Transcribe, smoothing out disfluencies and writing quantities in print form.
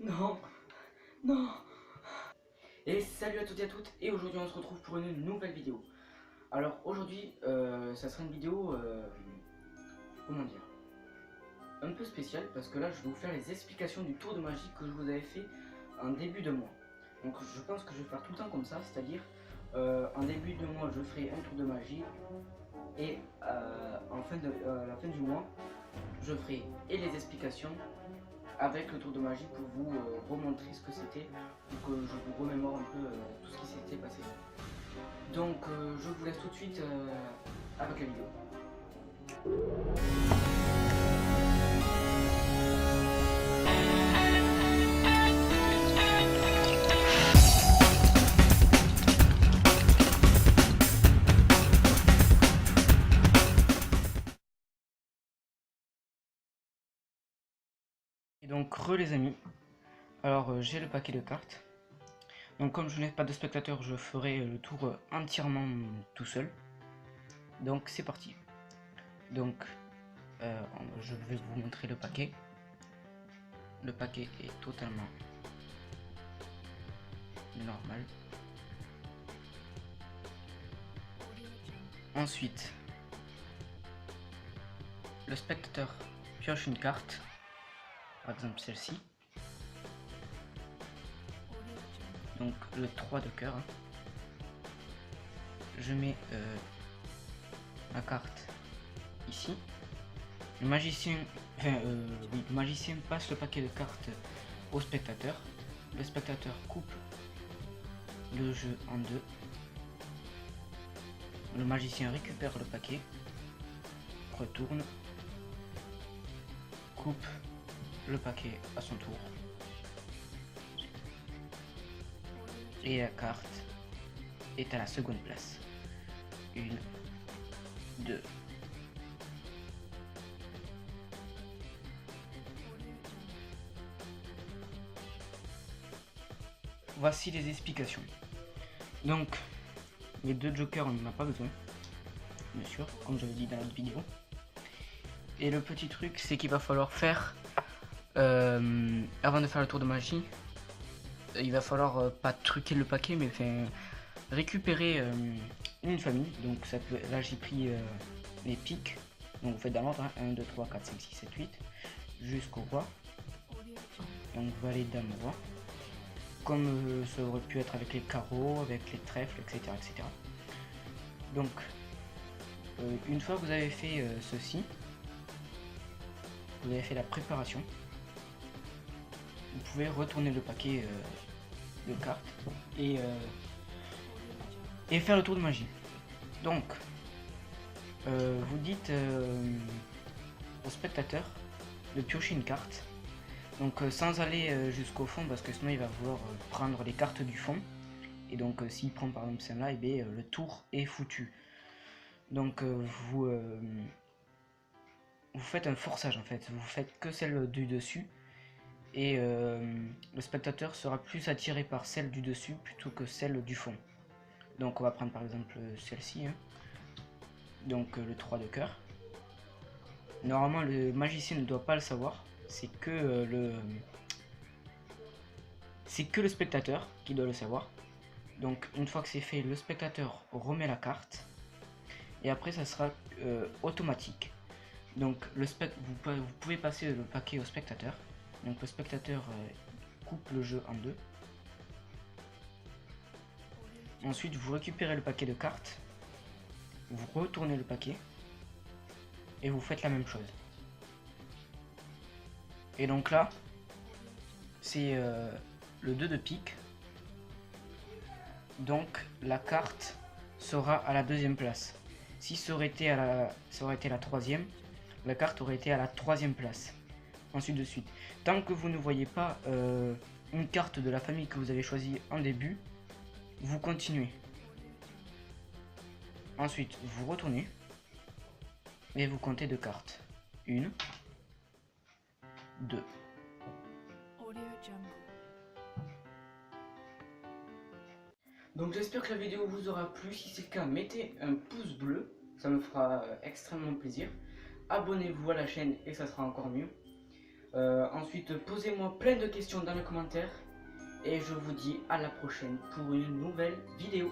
Non, non. Et salut à toutes et à toutes, et aujourd'hui on se retrouve pour une nouvelle vidéo. Alors aujourd'hui, ça sera une vidéo, comment dire, un peu spéciale, parce que là je vais vous faire les explications du tour de magie que je vous avais fait en début de mois. Donc je pense que je vais faire tout le temps comme ça, c'est-à-dire en début de mois je ferai un tour de magie, et à la fin du mois, je ferai et les explications avec le tour de magie pour vous remontrer ce que c'était, pour que je vous remémore un peu tout ce qui s'était passé. Donc je vous laisse tout de suite avec la vidéo. Et donc les amis, alors j'ai le paquet de cartes. Donc comme je n'ai pas de spectateurs, je ferai le tour entièrement tout seul. Donc c'est parti. Donc je vais vous montrer le paquet. Le paquet est totalement normal. Ensuite, le spectateur pioche une carte, par exemple celle-ci. Donc le 3 de cœur. Je mets la carte ici. Le magicien, le magicien passe le paquet de cartes au spectateur. Le spectateur coupe le jeu en deux. Le magicien récupère le paquet, retourne, coupe le paquet à son tour. Et la carte est à la seconde place. 1, 2. Voici les explications. Donc, les deux jokers, on n'en a pas besoin, bien sûr, comme j'avais dit dans l'autre vidéo. Et le petit truc, c'est qu'il va falloir faire, avant de faire le tour de magie, il va falloir pas truquer le paquet, mais récupérer une famille. Donc ça peut, là j'ai pris les piques, donc vous faites dans l'ordre, hein, 1, 2, 3, 4, 5, 6, 7, 8, jusqu'au roi. Donc valet, dame, roi. Comme ça aurait pu être avec les carreaux, avec les trèfles, etc. etc. Donc, une fois que vous avez fait ceci, vous avez fait la préparation, vous pouvez retourner le paquet de cartes et faire le tour de magie. Donc, vous dites au spectateur de piocher une carte. Donc sans aller jusqu'au fond, parce que sinon il va vouloir prendre les cartes du fond. Et donc s'il prend par exemple celle-là, et bien le tour est foutu. Donc vous faites un forçage en fait, vous faites que celle du dessus. Et le spectateur sera plus attiré par celle du dessus plutôt que celle du fond. Donc on va prendre par exemple celle-ci, hein. Donc le 3 de cœur. Normalement le magicien ne doit pas le savoir, c'est que le spectateur qui doit le savoir. Donc une fois que c'est fait, le spectateur remet la carte et après ça sera automatique. Donc vous pouvez passer le paquet au spectateur. Donc le spectateur coupe le jeu en deux. Ensuite vous récupérez le paquet de cartes, vous retournez le paquet et vous faites la même chose. Et donc là c'est le 2 de pique. Donc la carte sera à la deuxième place. Si ça aurait été la troisième, la carte aurait été à la troisième place. Ensuite de suite. Tant que vous ne voyez pas une carte de la famille que vous avez choisie en début, vous continuez. Ensuite, vous retournez et vous comptez 2 cartes. 1, 2. Donc j'espère que la vidéo vous aura plu. Si c'est le cas, mettez un pouce bleu, ça me fera extrêmement plaisir. Abonnez-vous à la chaîne et ça sera encore mieux. Ensuite, posez-moi plein de questions dans les commentaires. Et je vous dis à la prochaine pour une nouvelle vidéo.